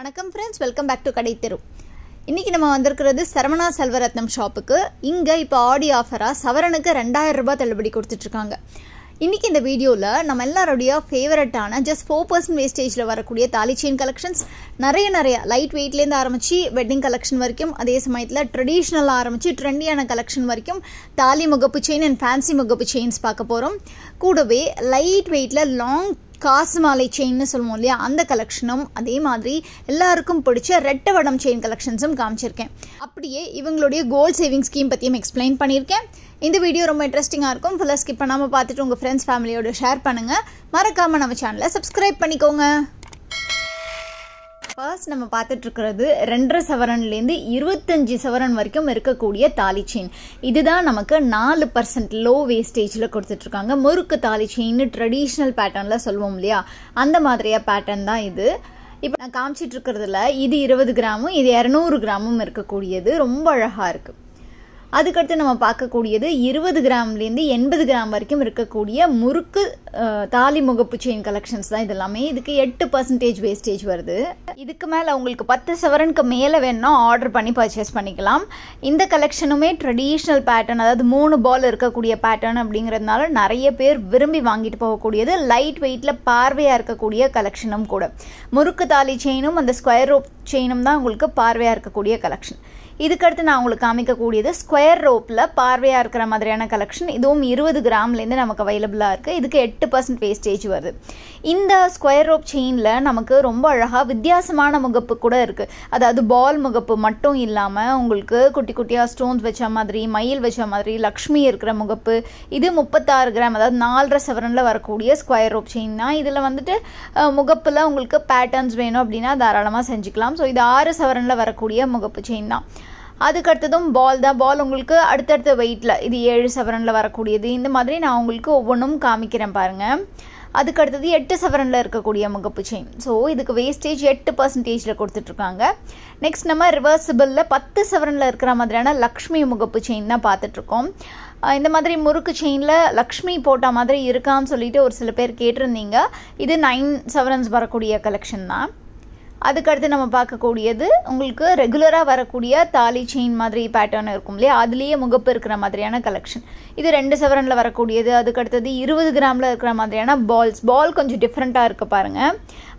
வணக்கம் friends, welcome back to கடை தெரு. இன்றைக்கி நம்ம வந்திருக்கிறது சரவணா செல்வரத்னம் ஷாப்புக்கு. இங்கே இப்போ ஆடி ஆஃபராக சவரனுக்கு 2000 ரூபாய் தள்ளுபடி கொடுத்துட்ருக்காங்க. இன்றைக்கி இந்த வீடியோவில் நம்ம எல்லாருடைய ஃபேவரட்டான ஜஸ்ட் 4% வேஸ்டேஜில் வரக்கூடிய தாலி செயின் கலெக்ஷன்ஸ் நிறைய லைட் வெயிட்லேருந்து ஆரம்பித்து வெட்டிங் கலெக்ஷன் வரைக்கும், அதே சமயத்தில் ட்ரெடிஷ்னலாக ஆரம்பித்து ட்ரெண்டியான கலெக்ஷன் வரைக்கும் தாலி முகப்பு செயின் அண்ட் ஃபேன்சி முகப்பு செயின்ஸ் பார்க்க போகிறோம். கூடவே லைட் வெயிட்டில் லாங் காசு மாலை செயின்னு சொல்லுவோம் இல்லையா, அந்த கலெக்ஷனும் அதே மாதிரி எல்லாருக்கும் பிடிச்ச ரெட்டை வடம் செயின் கலெக்ஷன்ஸும் காமிச்சிருக்கேன். அப்படியே இவங்களுடைய கோல்ட் சேவிங் ஸ்கீம் பற்றியும் எக்ஸ்பிளைன் பண்ணியிருக்கேன். இந்த வீடியோ ரொம்ப இன்ட்ரெஸ்டிங்காக இருக்கும். ஃபுல்லாக ஸ்கிப் பண்ணாமல் பார்த்துட்டு உங்கள் ஃப்ரெண்ட்ஸ் ஃபேமிலியோட ஷேர் பண்ணுங்கள். மறக்காமல் நம்ம சேனலை சப்ஸ்கிரைப் பண்ணிக்கோங்க. ஃபர்ஸ்ட் நம்ம பார்த்துட்ருக்கிறது 2.5 சவரன்லேருந்து 25 சவரன் வரைக்கும் இருக்கக்கூடிய தாலி செயின். இதுதான் நமக்கு 4% லோ வேஸ்டேஜில் கொடுத்துட்ருக்காங்க. முறுக்கு தாலி செயின் ட்ரெடிஷ்னல் பேட்டர்னில் சொல்லுவோம் இல்லையா, அந்த மாதிரியா பேட்டர்ன் தான் இது. இப்போ நான் காமிச்சிட்டு இருக்கிறதுல இது 20 கிராமும் இது 200 கிராமும் இருக்கக்கூடியது. ரொம்ப அழகாக இருக்குது. அதுக்கடுத்து நம்ம பார்க்கக்கூடியது 20 கிராம்லேருந்து 80 கிராம் வரைக்கும் இருக்கக்கூடிய முறுக்கு தாலி முகப்பு செயின் கலெக்ஷன்ஸ் தான். இது எல்லாமே இதுக்கு 8% வேஸ்டேஜ் வருது. இதுக்கு மேலே உங்களுக்கு 10 சவரனுக்கு மேலே வேணும்னா ஆர்டர் பண்ணி பர்ச்சேஸ் பண்ணிக்கலாம். இந்த கலெக்ஷனுமே ட்ரெடிஷ்னல் பேட்டர்ன், அதாவது 3 பால் இருக்கக்கூடிய பேட்டர்ன் அப்படிங்கிறதுனால நிறைய பேர் விரும்பி வாங்கிட்டு போகக்கூடியது. லைட் வெயிட்டில் பார்வையாக இருக்கக்கூடிய கலெக்ஷனும் கூட. முறுக்கு தாலி செயினும் அந்த ஸ்கொயர் ரோப் செயினும் தான் உங்களுக்கு பார்வையாக இருக்கக்கூடிய கலெக்ஷன். இதுக்கடுத்து நான் உங்களுக்கு காமிக்கக்கூடியது ஸ்கொயர் ரோப்பில் பார்வையாக இருக்கிற மாதிரியான கலெக்ஷன். இதுவும் 20 கிராம்லேருந்து நமக்கு அவைலபிளாக இருக்குது. இதுக்கு 8% வேஸ்டேஜ் வருது. இந்த ஸ்கொயர் ரோப் செயினில் நமக்கு ரொம்ப அழகாக வித்தியாசமான முகப்பு கூட இருக்குது. அதாவது பால் முகப்பு மட்டும் இல்லாமல் உங்களுக்கு குட்டி குட்டியாக ஸ்டோன்ஸ் வச்ச மாதிரி, மயில் வச்ச மாதிரி, லக்ஷ்மி இருக்கிற முகப்பு. இது 36 கிராம், அதாவது 4.5 சவரனில் வரக்கூடிய ஸ்கொயர் ரோப் செயின் தான். இதில் வந்துட்டு முகப்பில் உங்களுக்கு பேட்டர்ன்ஸ் வேணும் அப்படின்னா தாராளமாக செஞ்சுக்கலாம். ஸோ இது 6 சவரனில் வரக்கூடிய முகப்பு செயின் தான். அதுக்கடுத்ததும் பால் தான். பால் உங்களுக்கு அடுத்தடுத்த வெயிட்டில் இது 7 சவரனில் வரக்கூடியது. இந்த மாதிரி நான் உங்களுக்கு ஒவ்வொன்றும் காமிக்கிறேன் பாருங்கள். அதுக்கடுத்தது 8 சவரனில் இருக்கக்கூடிய முகப்பு செயின். ஸோ இதுக்கு வேஸ்டேஜ் 8% கொடுத்துட்ருக்காங்க. நெக்ஸ்ட் நம்ம ரிவர்சிபிளில் 10 சவரனில் இருக்கிற மாதிரியான லக்ஷ்மி முகப்பு செயின் தான் பார்த்துட்ருக்கோம். இந்த மாதிரி முறுக்கு செயினில் லக்ஷ்மி போட்ட மாதிரி இருக்கான்னு சொல்லிட்டு ஒரு சில பேர் கேட்டிருந்தீங்க. இது 9 சவரன்ஸ் வரக்கூடிய கலெக்ஷன் தான். அதுக்கடுத்து நம்ம பார்க்கக்கூடியது உங்களுக்கு ரெகுலராக வரக்கூடிய தாலி செயின் மாதிரி பேட்டர்ன் இருக்கும் இல்லையா, அதுலேயே முகப்பு இருக்கிற மாதிரியான கலெக்ஷன். இது 2 சவரனில் வரக்கூடியது. அதுக்கடுத்தது 20 கிராமில் இருக்கிற மாதிரியான பால் கொஞ்சம் டிஃப்ரெண்ட்டாக இருக்குது பாருங்கள்.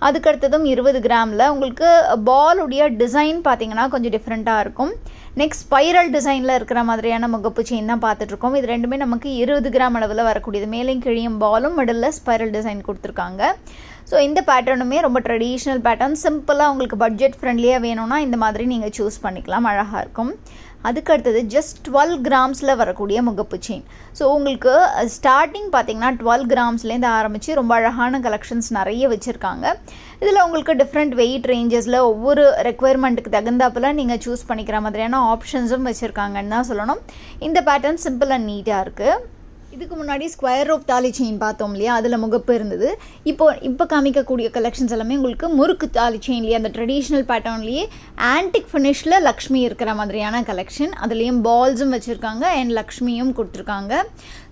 அதுக்கடுத்ததும் 20 கிராமில் உங்களுக்கு பாலுடைய டிசைன் பார்த்திங்கன்னா கொஞ்சம் டிஃப்ரெண்ட்டாக இருக்கும். நெக்ஸ்ட் ஸ்பைரல் டிசைனில் இருக்கிற மாதிரியான முகப்பு செயின் தான் பார்த்துட்ருக்கோம். இது ரெண்டுமே நமக்கு 20 கிராம் அளவில் வரக்கூடியது. மேலேயும் கிழியும் பாலும் மிடில் ஸ்பைரல் டிசைன் கொடுத்துருக்காங்க. ஸோ இந்த பேட்டர்னுமே ரொம்ப ட்ரெடிஷ்னல் பேட்டர்ன். சிம்பிளாக உங்களுக்கு பட்ஜெட் ஃப்ரெண்ட்லியாக வேணும்னா இந்த மாதிரி நீங்கள் சூஸ் பண்ணிக்கலாம், அழகாக இருக்கும். அதுக்கடுத்தது ஜஸ்ட் 12 கிராம்ஸில் வரக்கூடிய முகப்பு செயின். ஸோ உங்களுக்கு ஸ்டார்டிங் பார்த்தீங்கன்னா 12 கிராம்ஸ்லேருந்து ஆரம்பித்து ரொம்ப அழகான கலெக்ஷன்ஸ் நிறைய வச்சுருக்காங்க. இதில் உங்களுக்கு டிஃப்ரெண்ட் வெயிட் ரேஞ்சஸில் ஒவ்வொரு ரெக்குயர்மெண்ட்டுக்கு தகுந்தாப்பில் நீங்கள் சூஸ் பண்ணிக்கிற மாதிரியான ஆப்ஷன்ஸும் வச்சுருக்காங்கன்னு தான் சொல்லணும். இந்த பேட்டர்ன் சிம்பிள் அண்ட் நீட்டாக இருக்குது. இதுக்கு முன்னாடி ஸ்கொயர் ரோப் தாலி செயின் பார்த்தோம் இல்லையா, அதில் முகப்பு இருந்தது. இப்போ காமிக்கக்கூடிய கலெக்ஷன்ஸ் எல்லாமே உங்களுக்கு முறுக்கு தாலி செயின்லேயே அந்த ட்ரெடிஷ்னல் பேட்டர்ன்லேயே ஆன்டிக் ஃபினிஷில் லக்ஷ்மி இருக்கிற மாதிரியான கலெக்ஷன். அதுலேயும் பால்ஸும் வச்சுருக்காங்க அண்ட் லக்ஷ்மியும் கொடுத்துருக்காங்க.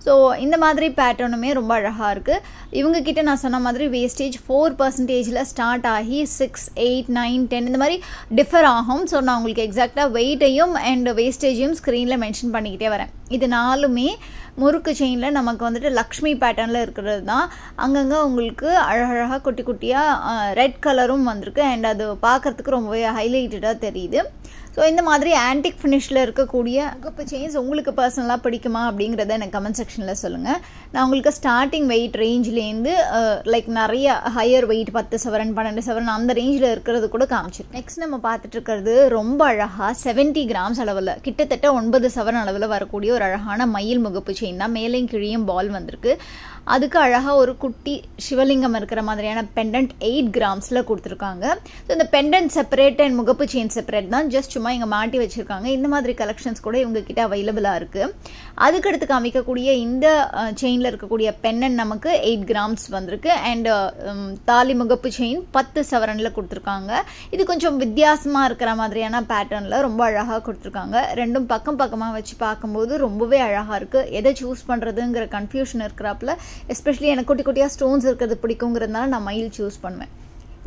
ஸோ இந்த மாதிரி பேட்டர்னுமே ரொம்ப அழகாக இருக்குது. இவங்கக்கிட்ட நான் சொன்ன மாதிரி வேஸ்டேஜ் 4%ல் ஸ்டார்ட் ஆகி 6, 8, 9, 10 இந்த மாதிரி டிஃபர் ஆகும். ஸோ நான் உங்களுக்கு எக்ஸாக்டாக வெயிட்டையும் அண்ட் வேஸ்டேஜையும் ஸ்க்ரீனில் மென்ஷன் பண்ணிக்கிட்டே வரேன். இது 4மே முறுக்கு செயினில் நமக்கு வந்துட்டு லக்ஷ்மி பேட்டர்னில் இருக்கிறது தான். அங்கங்கே உங்களுக்கு அழகழகாக குட்டி குட்டியாக ரெட் கலரும் வந்திருக்கு அண்ட் அது பார்க்குறதுக்கு ரொம்பவே ஹைலைட்டடாக தெரியுது. ஸோ இந்த மாதிரி ஆன்டிக் ஃபினிஷில் இருக்கக்கூடிய முகப்பு செயின்ஸ் உங்களுக்கு பர்சனலாக பிடிக்குமா அப்படிங்கிறத எனக்கு கமெண்ட் செக்ஷனில் சொல்லுங்கள். நான் உங்களுக்கு ஸ்டார்டிங் வெயிட் ரேஞ்சிலேருந்து லைக் நிறைய ஹையர் வெயிட் 10 சவரன் 12 சவரன் அந்த ரேஞ்சில் இருக்கிறது கூட காமிச்சிருக்கேன். நெக்ஸ்ட் நம்ம பார்த்துட்டு இருக்கிறது ரொம்ப அழகாக 70 கிராம்ஸ் அளவில் கிட்டத்தட்ட 9 சவரன் அளவில் வரக்கூடிய ஒரு அழகான மயில் முகப்பு செயின் தான். மேலேயும் கிழியும் பால் வந்திருக்கு. அதுக்கு அழகாக ஒரு குட்டி சிவலிங்கம் இருக்கிற மாதிரியான பெண்டன்ட் 8 கிராம்ஸில் கொடுத்துருக்காங்க. ஸோ இந்த பெண்டன்ட் செப்பரேட் அண்ட் முகப்பு செயின் செப்பரேட் தான். ஜஸ்ட் சும்மா இங்கே மாட்டி வச்சுருக்காங்க. இந்த மாதிரி கலெக்ஷன்ஸ் கூட இவங்ககிட்ட அவைலபிளாக இருக்குது. அதுக்கடுத்து காமிக்கக்கூடிய இந்த செயினில் இருக்கக்கூடிய பெண்டன்ட் நமக்கு 8 கிராம்ஸ் வந்திருக்கு அண்ட் தாலி முகப்பு செயின் 10 சவரனில் கொடுத்துருக்காங்க. இது கொஞ்சம் வித்தியாசமாக இருக்கிற மாதிரியான பேட்டர்னில் ரொம்ப அழகாக கொடுத்துருக்காங்க. ரெண்டும் பக்கம் பக்கமாக வச்சு பார்க்கும்போது ரொம்பவே அழகாக இருக்குது. எதை சூஸ் பண்ணுறதுங்கிற கன்ஃபியூஷன் இருக்கிறாப்புல, எஸ்பெஷலி எனக்கு குட்டி குட்டியாக ஸ்டோன்ஸ் இருக்கிறது பிடிக்குங்கிறதுனால நான் மயில் சூஸ் பண்ணுவேன்.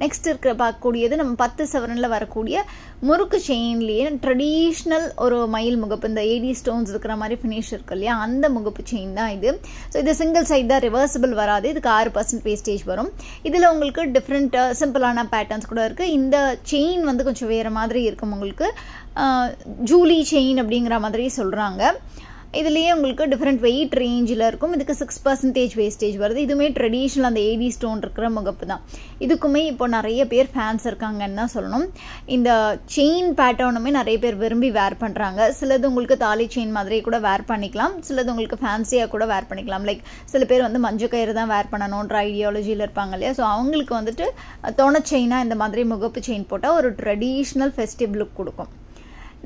நெக்ஸ்ட் பார்க்கக்கூடியது நம்ம 10 சவரனில் வரக்கூடிய முறுக்கு செயின்லேயே ட்ரெடிஷ்னல் ஒரு மயில் முகப்பு, இந்த ஏடி ஸ்டோன்ஸ் இருக்கிற மாதிரி ஃபினிஷ் இருக்கு இல்லையா, அந்த முகப்பு செயின் தான் இது. ஸோ இது சிங்கிள் சைட் தான், ரிவர்சிபிள் வராது. இதுக்கு 6% வேஸ்டேஜ் வரும். இதில் உங்களுக்கு டிஃப்ரெண்ட் சிம்பிளான பேட்டர்ன்ஸ் கூட இருக்குது. இந்த செயின் வந்து கொஞ்சம் வேறு மாதிரி இருக்கும், உங்களுக்கு ஜூலி செயின் அப்படிங்கிற மாதிரி சொல்கிறாங்க. இதுலேயே உங்களுக்கு டிஃப்ரெண்ட் வெயிட் ரேஞ்சில் இருக்கும். இதுக்கு 6% வேஸ்டேஜ் வருது. இதுவுமே ட்ரெடிஷ்னல் அந்த ஏடி ஸ்டோன் இருக்கிற முகப்பு தான். இதுக்குமே இப்போ நிறைய பேர் ஃபேன்ஸ் இருக்காங்கன்னு தான் சொல்லணும். இந்த செயின் பேட்டர்னுமே நிறைய பேர் விரும்பி வேர் பண்ணுறாங்க. சிலது உங்களுக்கு தாலி செயின் மாதிரி கூட வேர் பண்ணிக்கலாம், சிலது உங்களுக்கு ஃபேன்சியாக கூட வேர் பண்ணிக்கலாம். லைக் சில பேர் வந்து மஞ்சள் கயிறு தான் வேர் பண்ணணுன்ற ஐடியாலஜியில் இருப்பாங்க இல்லையா, ஸோ அவங்களுக்கு வந்துட்டு தொண செயினாக இந்த மாதிரி முகப்பு செயின் போட்டால் ஒரு ட்ரெடிஷ்னல் ஃபெஸ்டிவ் லுக் கொடுக்கும்.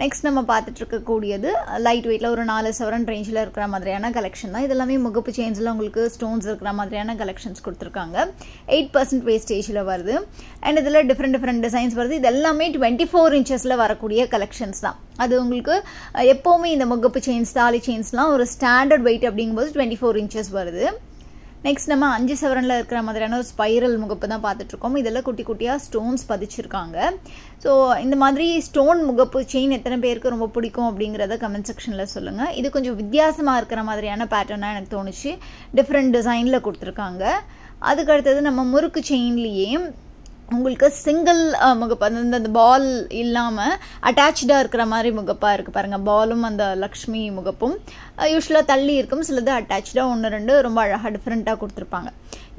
நெக்ஸ்ட் நம்ம பார்த்துட்டு இருக்கக்கூடியது லைட் வெயிட்டில் ஒரு 4 சவரன் ரேஞ்சில் இருக்கிற மாதிரியான கலெக்ஷன் தான். இதெல்லாமே முகப்பு செயின்ஸில் உங்களுக்கு ஸ்டோன்ஸ் இருக்கிற மாதிரியான கலெக்ஷன்ஸ் கொடுத்துருக்காங்க. 8% வேஸ்டேஜில் வருது. அண்ட் இதில் டிஃப்ரெண்ட் டிசைன்ஸ் வருது. இது எல்லாமே 24 இன்ச்சஸில் வரக்கூடிய கலெக்ஷன்ஸ் தான். அது உங்களுக்கு எப்போவுமே இந்த முகப்பு செயின்ஸ் தாலி செயின்ஸ்லாம் ஒரு ஸ்டாண்டர்ட் வெயிட் அப்படிங்கும்போது 24 இன்ச்சஸ் வருது. நெக்ஸ்ட் நம்ம 5 சவரனில் இருக்கிற மாதிரியான ஒரு ஸ்பைரல் முகப்பு தான் பார்த்துட்ருக்கோம். இதில் குட்டி குட்டியாக ஸ்டோன்ஸ் பதிச்சிருக்காங்க. ஸோ இந்த மாதிரி ஸ்டோன் முகப்பு செயின் எத்தனை பேருக்கு ரொம்ப பிடிக்கும் அப்படிங்கிறத கமெண்ட் செக்ஷனில் சொல்லுங்கள். இது கொஞ்சம் வித்தியாசமாக இருக்கிற மாதிரியான பேட்டர்னாக எனக்கு தோணுச்சு. டிஃப்ரெண்ட் டிசைனில் கொடுத்துருக்காங்க. அதுக்கு அடுத்தது நம்ம முறுக்கு செயின்லேயே உங்களுக்கு சிங்கிள் முகப்பு, அந்த பால் இல்லாமல் அட்டாச்சாக இருக்கிற மாதிரி முகப்பாக இருக்குது பாருங்கள். பாலும் அந்த லக்ஷ்மி முகப்பும் யூஸ்வலாக தள்ளி இருக்கும், சிலது அட்டாச்சாக 1-2 ரொம்ப அழகாக டிஃப்ரெண்ட்டாக கொடுத்துருப்பாங்க.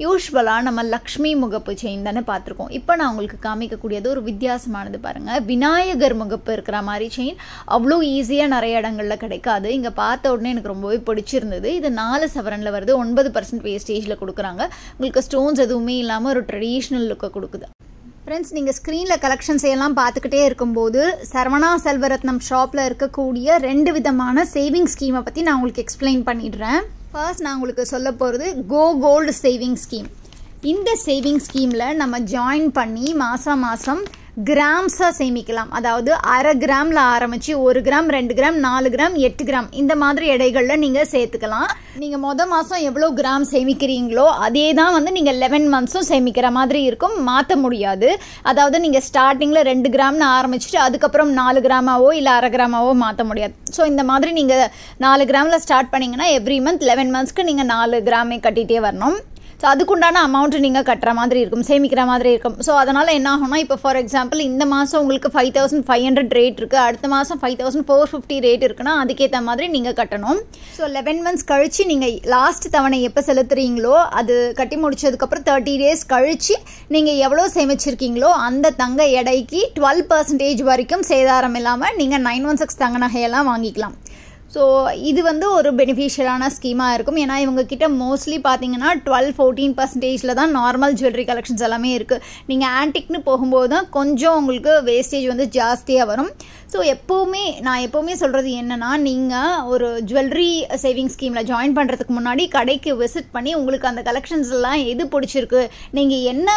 யூஸ்வலாக நம்ம லக்ஷ்மி முகப்பு செயின் தானே பார்த்துருக்கோம். இப்போ நான் உங்களுக்கு காமிக்கக்கூடியது ஒரு வித்தியாசமானது பாருங்கள். விநாயகர் முகப்பு இருக்கிற மாதிரி செயின் அவ்வளோ ஈஸியாக நிறைய இடங்களில் கிடைக்காது. இங்கே பார்த்த உடனே எனக்கு ரொம்பவே பிடிச்சிருந்தது. இது 4 சவரனில் வருது. 9% வேஸ்டேஜில் கொடுக்குறாங்க. உங்களுக்கு ஸ்டோன்ஸ் எதுவுமே இல்லாமல் ஒரு ட்ரெடிஷ்னல் லுக்கை கொடுக்குது. ஃப்ரெண்ட்ஸ், நீங்கள் ஸ்க்ரீனில் கலெக்ஷன்ஸ் எல்லாம் பார்த்துக்கிட்டே இருக்கும்போது சரவணா செல்வரத்னம் ஷாப்பில் இருக்கக்கூடிய 2 விதமான சேவிங் ஸ்கீமை பற்றி நான் உங்களுக்கு எக்ஸ்பிளைன் பண்ணிடுறேன். ஃபர்ஸ்ட் நான் உங்களுக்கு சொல்ல போகிறது கோ கோல்டு சேவிங் ஸ்கீம். இந்த சேவிங் ஸ்கீமில் நம்ம ஜாயின் பண்ணி மாதம் கிராம்ஸாக சேமிக்கலாம். அதாவது 1/2 கிராமில் ஆரம்பித்து 1 கிராம், 2 கிராம், 4 கிராம், 8 கிராம் இந்த மாதிரி எடைகளில் நீங்கள் சேர்த்துக்கலாம். நீங்கள் மாதம் எவ்வளோ கிராம் சேமிக்கிறீங்களோ அதே தான் வந்து நீங்கள் 11 மந்த்ஸும் சேமிக்கிற மாதிரி இருக்கும். மாற்ற முடியாது. அதாவது நீங்கள் ஸ்டார்டிங்கில் 2 கிராம்னு ஆரம்பிச்சுட்டு அதுக்கப்புறம் 4 கிராமாவோ இல்லை 1/2 கிராமாவோ மாற்ற முடியாது. ஸோ இந்த மாதிரி நீங்கள் 4 கிராமில் ஸ்டார்ட் பண்ணிங்கன்னா எவ்ரி மந்த் 11 மந்த்ஸ்க்கு நீங்கள் 4 கிராமே கட்டிகிட்டே வரணும். ஸோ அதுக்குண்டான அமௌண்ட்டு நீங்கள் கட்டுற மாதிரி இருக்கும், சேமிக்கிற மாதிரி இருக்கும். ஸோ அதனால் என்ன ஆகும்னா, இப்போ ஃபார் எக்ஸாம்பிள் இந்த மாதம் உங்களுக்கு 5500 ரேட் இருக்குது, அடுத்த மாதம் 5450 ரேட் இருக்குன்னா அதுக்கேற்ற மாதிரி நீங்கள் கட்டணும். ஸோ 11 மந்த்ஸ் கழித்து நீங்கள் லாஸ்ட் தவணை எப்போ செலுத்துறீங்களோ அது கட்டி முடிச்சதுக்கப்புறம் 30 டேஸ் கழித்து நீங்கள் எவ்வளோ சேமிச்சிருக்கீங்களோ அந்த தங்க எடைக்கு 12% வரைக்கும் சேதாரம் இல்லாமல் நீங்கள் 916 தங்க நகையெல்லாம் வாங்கிக்கலாம். ஸோ இது வந்து ஒரு பெனிஃபிஷியலான ஸ்கீமாக இருக்கும். ஏன்னா இவங்கக்கிட்ட மோஸ்ட்லி பார்த்தீங்கன்னா 12-14% தான் நார்மல் ஜுவல்லரி கலெக்ஷன்ஸ் எல்லாமே இருக்குது. நீங்கள் ஆன்டிக்னு போகும்போது தான் கொஞ்சம் உங்களுக்கு வேஸ்டேஜ் வந்து ஜாஸ்தியாக வரும். ஸோ நான் எப்போவுமே சொல்கிறது என்னென்னா, நீங்கள் ஒரு ஜுவல்லரி சேவிங் ஸ்கீமில் ஜாயின் பண்ணுறதுக்கு முன்னாடி கடைக்கு விசிட் பண்ணி உங்களுக்கு அந்த கலெக்ஷன்ஸ் எல்லாம் எது பிடிச்சிருக்கு, நீங்கள் என்ன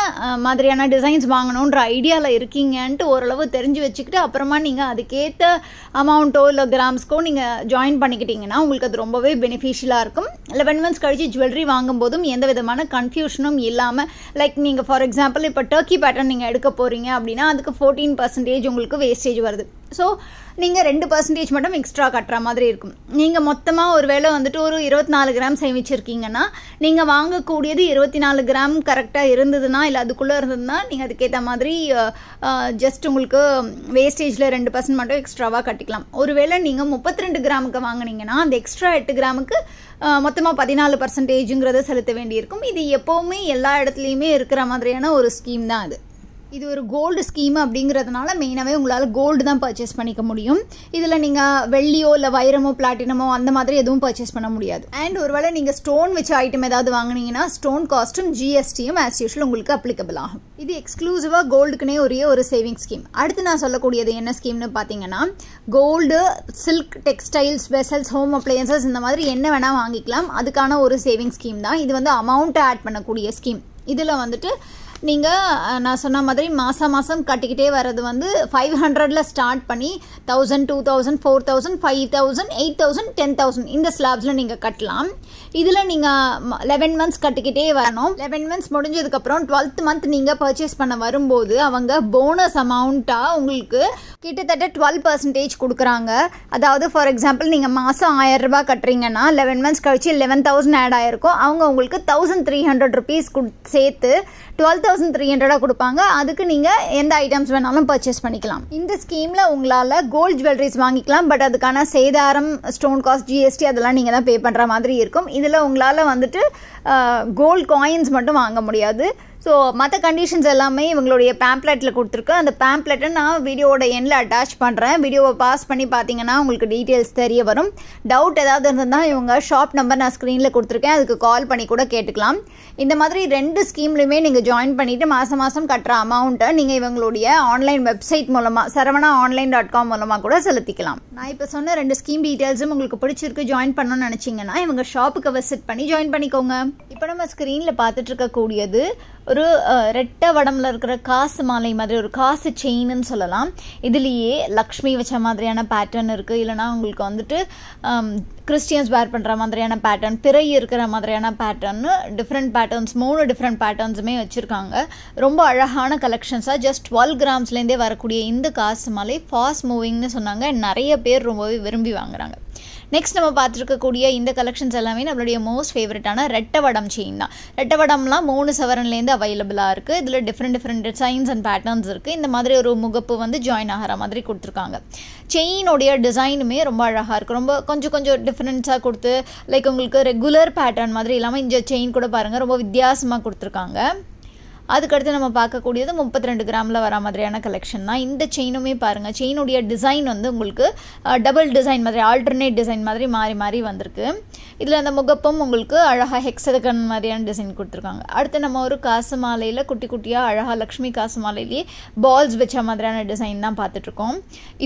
மாதிரியான டிசைன்ஸ் வாங்கணுன்ற ஐடியாவில் இருக்கீங்கன்ட்டு ஓரளவு தெரிஞ்சு வச்சுக்கிட்டு அப்புறமா நீங்கள் அதுக்கேற்ற அமௌண்ட்டோ இல்லை கிராம்ஸ்க்கோ நீங்கள் ஜாயின் பண்ணிக்கிட்டீங்கன்னா உங்களுக்கு அது ரொம்பவே பெனிஃபிஷியலாக இருக்கும். 11 மந்த்ஸ் கழிச்சு ஜுவல்லரி வாங்கும்போதும் எந்த விதமான கன்ஃபியூஷனும் இல்லாமல், லைக் நீங்கள் ஃபார் எக்ஸாம்பிள் இப்போ டர்க்கி பேட்டர்ன் நீங்கள் எடுக்க போகிறீங்க அப்படின்னா அதுக்கு 14% உங்களுக்கு வேஸ்டேஜ் வருது. ஸோ நீங்கள் 2% மட்டும் எக்ஸ்ட்ரா கட்டுற மாதிரி இருக்கும். நீங்கள் மொத்தமாக ஒரு வேளை வந்துட்டு ஒரு 24 கிராம் சேமிச்சிருக்கீங்கன்னா நீங்கள் வாங்கக்கூடியது 24 கிராம் கரெக்டாக இருந்ததுன்னா இல்லை அதுக்குள்ளே இருந்ததுன்னா நீங்கள் அதுக்கேற்ற மாதிரி ஜஸ்ட் உங்களுக்கு வேஸ்டேஜில் 2% மட்டும் எக்ஸ்ட்ராவாக கட்டிக்கலாம். ஒருவேளை நீங்கள் 32 கிராமுக்கு வாங்கினீங்கன்னா அந்த எக்ஸ்ட்ரா 8 கிராமுக்கு மொத்தமாக 14%ங்கிறத செலுத்த வேண்டியிருக்கும். இது எப்போவுமே எல்லா இடத்துலையுமே இருக்கிற மாதிரியான ஒரு ஸ்கீம் தான் அது. இது ஒரு கோல்டு ஸ்கீம் அப்படிங்கிறதுனால மெயினாகவே உங்களால் கோல்டு தான் பர்ச்சேஸ் பண்ணிக்க முடியும். இதில் நீங்கள் வெள்ளியோ இல்லை வைரமோ பிளாட்டினமோ அந்த மாதிரி எதுவும் பர்ச்சேஸ் பண்ண முடியாது. அண்ட் ஒருவேளை நீங்கள் ஸ்டோன் வச்ச ஐட்டம் ஏதாவது வாங்கினீங்கன்னா ஸ்டோன் காஸ்ட்டும் ஜிஎஸ்டியும் ஆஸ் யூஷுவல் உங்களுக்கு அப்ளிகபிள் ஆகும். இது எக்ஸ்க்ளூசிவாக கோல்டுக்குனே ஒரு சேவிங் ஸ்கீம். அடுத்து நான் சொல்லக்கூடியது என்ன ஸ்கீம்னு பார்த்தீங்கன்னா, gold, silk, textiles, vessels, home appliances இந்த மாதிரி என்ன வேணால் வாங்கிக்கலாம். அதுக்கான ஒரு சேவிங் ஸ்கீம் தான் இது. வந்து அமௌண்ட்டை ஆட் பண்ணக்கூடிய ஸ்கீம். இதில் வந்துட்டு நீங்கள் நான் சொன்ன மாதிரி மாதம் கட்டிக்கிட்டே வர்றது வந்து 500ல் ஸ்டார்ட் பண்ணி 1000, 2000, 4000, 5000, 8000, 10,000 இந்த ஸ்லாப்ஸில் நீங்கள் கட்டலாம். இதில் நீங்கள் 11 months கட்டிக்கிட்டே வரணும். 11 months முடிஞ்சதுக்கப்புறம் 12th month நீங்கள் பர்ச்சேஸ் பண்ண வரும்போது அவங்க போனஸ் அமௌண்ட்டாக உங்களுக்கு கிட்டத்தட்ட 12% கொடுக்குறாங்க. அதாவது ஃபார் எக்ஸாம்பிள் நீங்கள் மாதம் 1000 ரூபாய் கட்டுறீங்கன்னா 11 months கழிச்சு 11,000 ஆட் ஆகிருக்கும். அவங்க உங்களுக்கு 1,300 rupees சேர்த்து 12,300 கொடுப்பாங்க. அதுக்கு நீங்கள் எந்த ஐட்டம்ஸ் வேணாலும் பர்ச்சேஸ் பண்ணிக்கலாம். இந்த ஸ்கீமில் உங்களால் கோல்ட் ஜுவல்லரிஸ் வாங்கிக்கலாம். பட் அதுக்கான சேதாரம், ஸ்டோன் காஸ்ட், GST அதெல்லாம் நீங்கள் தான் பே பண்ணுற மாதிரி இருக்கும். இதில் உங்களால் வந்துட்டு கோல்ட் காயின்ஸ் மட்டும் வாங்க முடியாது. ஸோ மற்ற கண்டிஷன்ஸ் எல்லாமே இவங்களுடைய பேம்ப்ளெட்டில் கொடுத்துருக்கு. அந்த பேம்ப்ளெட்டை நான் வீடியோவோட எண்டில் அட்டாச் பண்ணுறேன். வீடியோவை பாஸ் பண்ணி பார்த்தீங்கன்னா உங்களுக்கு டீட்டெயில்ஸ் தெரிய வரும். டவுட் ஏதாவது இருந்ததுன்னா இவங்க ஷாப் நம்பர் நான் ஸ்க்ரீனில் கொடுத்துருக்கேன், அதுக்கு கால் பண்ணி கூட கேட்டுக்கலாம். இந்த மாதிரி 2 ஸ்கீம்லையுமே நீங்கள் ஜாயின் பண்ணிவிட்டு மாதம் கட்டுற அமௌண்ட்டை நீங்கள் இவங்களுடைய ஆன்லைன் வெப்சைட் மூலமாக saravaanaonline.com மூலமாக கூட செலுத்திக்கலாம். நான் இப்போ சொன்ன 2 ஸ்கீம் டீட்டெயில்ஸும் உங்களுக்கு பிடிச்சிருக்கு, ஜாயின் பண்ணணும்னு நினச்சிங்கன்னா இவங்க ஷாப்புக்கு விசிட் பண்ணி ஜாயின் பண்ணிக்கோங்க. இப்போ நம்ம ஸ்க்ரீனில் பார்த்துட்டு இருக்கக்கூடியது ஒரு ரெட்டை வடமில் இருக்கிற காசு மாலை மாதிரி, ஒரு காசு செயின்னு சொல்லலாம். இதுலேயே லக்ஷ்மி வச்ச மாதிரியான பேட்டர்ன் இருக்குது. இல்லைனா உங்களுக்கு வந்துட்டு கிறிஸ்டியன்ஸ் வேர் பண்ணுற மாதிரியான பேட்டர்ன், பிறை இருக்கிற மாதிரியான பேட்டர்னு, டிஃப்ரெண்ட் பேட்டர்ன்ஸ், 3 டிஃப்ரெண்ட் பேட்டர்ன்ஸுமே வச்சுருக்காங்க. ரொம்ப அழகான கலெக்ஷன்ஸாக just 12 grams வரக்கூடிய இந்த காசு மாலை ஃபாஸ்ட் மூவிங்னு சொன்னாங்க. நிறைய பேர் ரொம்பவே விரும்பி வாங்குறாங்க. நெக்ஸ்ட் நம்ம பார்த்துருக்கக்கூடிய இந்த கலெக்ஷன்ஸ் எல்லாமே நம்மளுடைய மோஸ்ட் ஃபேவரட்டான ரெட்டை வடம் செயின் தான். ரெட்டை வடம்லாம் 3 சவரன்லேருந்து அவைலபிளாக இருக்குது. இதில் டிஃப்ரெண்ட் டிசைன்ஸ் அண்ட் பேட்டர்ன்ஸ் இருக்குது. இந்த மாதிரி ஒரு முகப்பு வந்து ஜாயின் ஆகிற மாதிரி கொடுத்துருக்காங்க. செயினுடைய டிசைனுமே ரொம்ப அழகாக இருக்குது. ரொம்ப கொஞ்சம் டிஃப்ரென்ஸாக கொடுத்து லைக் உங்களுக்கு ரெகுலர் பேட்டர்ன் மாதிரி இல்லாமல் இந்த செயின் கூட பாருங்கள் ரொம்ப வித்தியாசமாக கொடுத்துருக்காங்க. அதுக்கடுத்து நம்ம பார்க்கக்கூடியது 32 கிராமில் வர மாதிரியான கலெக்ஷன் தான். இந்த செயினுமே பாருங்கள், செயினுடைய டிசைன் வந்து உங்களுக்கு டபுள் டிசைன் மாதிரி, ஆல்டர்னேட் டிசைன் மாதிரி மாறி மாறி வந்திருக்கு. இதில் அந்த முகப்பும் உங்களுக்கு அழகாக ஹெக்ஸகன் மாதிரியான டிசைன் கொடுத்துருக்காங்க. அடுத்து நம்ம ஒரு காசு மாலையில் குட்டி குட்டியாக அழகாக லக்ஷ்மி காசு மாலையிலேயே பால்ஸ் வச்ச மாதிரியான டிசைன் தான் பார்த்துட்ருக்கோம்.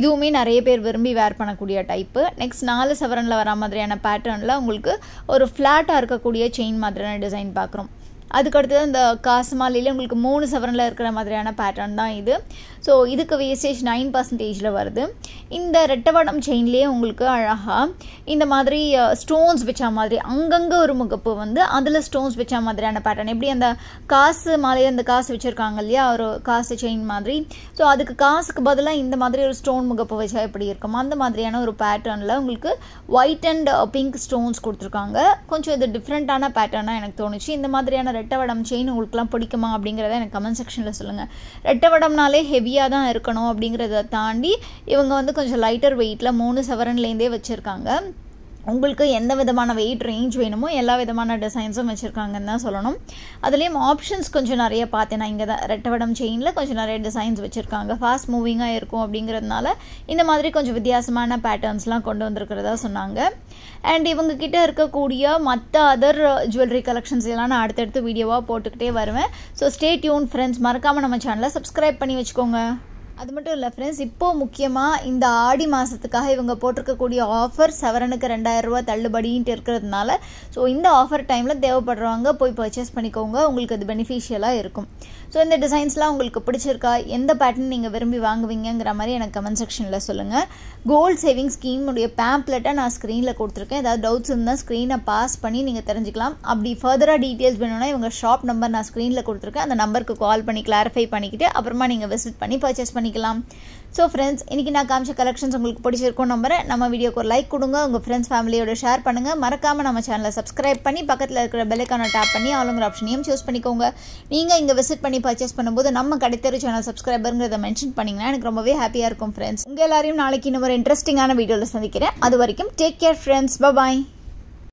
இதுவுமே நிறைய பேர் விரும்பி வேர் பண்ணக்கூடிய டைப்பு. நெக்ஸ்ட் 4 சவரனில் வர மாதிரியான பேட்டர்னில் உங்களுக்கு ஒரு ஃப்ளாட்டாக இருக்கக்கூடிய செயின் மாதிரியான டிசைன் பார்க்குறோம். அதுக்கடுத்தது இந்த காசு மாலையில் உங்களுக்கு 3 சவரனில் இருக்கிற மாதிரியான பேட்டர்ன் தான் இது. ஸோ இதுக்கு வேஸ்டேஜ் 9% வருது. இந்த ரெட்டவடம் செயின்லேயே உங்களுக்கு அழகாக இந்த மாதிரி ஸ்டோன்ஸ் வச்ச மாதிரி அங்கங்கே ஒரு முகப்பு வந்து அதில் ஸ்டோன்ஸ் வச்ச மாதிரியான பேட்டர்ன். எப்படி அந்த காசு மாலையில் அந்த காசு வச்சுருக்காங்க இல்லையா, ஒரு காசு செயின் மாதிரி. ஸோ அதுக்கு காசுக்கு பதிலாக இந்த மாதிரி ஒரு ஸ்டோன் முகப்பு வச்சா எப்படி இருக்கும், அந்த மாதிரியான ஒரு பேட்டர்னில் உங்களுக்கு ஒயிட் அண்ட் பிங்க் ஸ்டோன்ஸ் கொடுத்துருக்காங்க. கொஞ்சம் இது டிஃப்ரெண்ட்டான பேட்டர்னாக எனக்கு தோணுச்சு. இந்த மாதிரியான ரெட்டவடம் செயின் உங்களுக்குலாம் பிடிக்குமா அப்படிங்கிறத எனக்கு கமெண்ட் செக்ஷனில் சொல்லுங்கள். ரெட்டவடம்னாலே ஹெவியாக தான் இருக்கணும் அப்படிங்கிறத தாண்டி இவங்க வந்து கொஞ்சம் லைட்டர் வெயிட்டில் 3 சவரன்லேருந்தே வச்சுருக்காங்க. உங்களுக்கு எந்த விதமான வெயிட் ரேஞ்ச் வேணுமோ எல்லா விதமான டிசைன்ஸும் வச்சுருக்காங்கன்னு தான் சொல்லணும். அதுலேயும் ஆப்ஷன்ஸ் கொஞ்சம் நிறைய பார்த்தேன். நான் இங்கே தான் ரெட்டவடம் செயினில் கொஞ்சம் நிறைய டிசைன்ஸ் வச்சுருக்காங்க. ஃபாஸ்ட் மூவிங்காக இருக்கும் அப்படிங்கிறதுனால இந்த மாதிரி கொஞ்சம் வித்தியாசமான பேட்டர்ன்ஸ்லாம் கொண்டு வந்திருக்கிறதா சொன்னாங்க. அண்ட் இவங்கக்கிட்ட இருக்கக்கூடிய மற்ற அதர் ஜுவல்லரி கலெக்ஷன்ஸ் எல்லாம் நான் அடுத்தடுத்து வீடியோவாக போட்டுக்கிட்டே வருவேன். ஸோ ஸ்டே டியூன் ஃப்ரெண்ட்ஸ், மறக்காமல் நம்ம சேனலை சப்ஸ்கிரைப் பண்ணி வச்சுக்கோங்க. அது மட்டும் இல்லை ஃப்ரெண்ட்ஸ், இப்போது முக்கியமாக இந்த ஆடி மாதத்துக்காக இவங்க போட்டிருக்கக்கூடிய ஆஃபர் சவரனுக்கு 2000 ரூபா தள்ளுபடின்ட்டு இருக்கிறதுனால ஸோ இந்த ஆஃபர் டைமில் தேவைப்படுறவங்க போய் பர்ச்சேஸ் பண்ணிக்கோங்க, உங்களுக்கு அது பெனிஃபிஷியலாக இருக்கும். ஸோ இந்த டிசைன்ஸ்லாம் உங்களுக்கு பிடிச்சிருக்கா, எந்த பேட்டர்ன் நீங்கள் விரும்பி வாங்குவீங்கிற மாதிரி எனக்கு கமெண்ட் செக்ஷனில் சொல்லுங்கள். கோல்ட் சேவிங் ஸ்கீமுடைய பேம்ப்ளெட்டை நான் ஸ்க்ரீனில் கொடுத்துருக்கேன். ஏதாவது டவுட்ஸ் இருந்தால் ஸ்க்ரீனை பாஸ் பண்ணி நீங்கள் தெரிஞ்சுக்கலாம். அப்படி ஃபர்தராக டீட்டெயில்ஸ் வேணும்னா இவங்க ஷாப் நம்பர் நான் ஸ்க்ரீனில் கொடுத்துருக்கேன். அந்த நம்பருக்கு கால் பண்ணி கிளாரிஃபை பண்ணிக்கிட்டு அப்புறமா நீங்கள் விசிட் பண்ணி பர்ச்சேஸ் பண்ணிக்கலாம். ஸோ ஃப்ரெண்ட்ஸ், இன்றைக்கி நான் காமிச்ச கலெக்ஷன்ஸ் உங்களுக்கு பிடிச்சிருக்கும் நம்புறேன். நம்ம வீடியோக்கு ஒரு லைக் கொடுங்க, உங்கள் ஃப்ரெண்ட்ஸ் ஃபேமிலியோட ஷேர் பண்ணுங்கள். மறக்காமல் நம்ம சேனலை சப்ஸ்கிரைப் பண்ணி பக்கத்தில் இருக்கிற பெல் ஐகானை டேப் பண்ணி ஆளுங்கிற ஆப்ஷனையும் சூஸ் பண்ணிக்கோங்க. நீங்கள் இங்கே விசிட் பண்ணி பர்ச்சேஸ் பண்ணும்போது நம்ம கடைத்தெரு சேனல் சப்ஸ்கிரைபருங்கிறத மென்ஷன் பண்ணிங்கன்னா எனக்கு ரொம்பவே ஹாப்பியாக இருக்கும் ஃப்ரெண்ட்ஸ். உங்கள் எல்லாரையும் நாளைக்கு இன்னும் ஒரு இன்ட்ரெஸ்டிங்கான வீடியோவில் சந்திக்கிறேன். அது வரைக்கும் டேக் கேர் ஃப்ரெண்ட்ஸ், பாய்.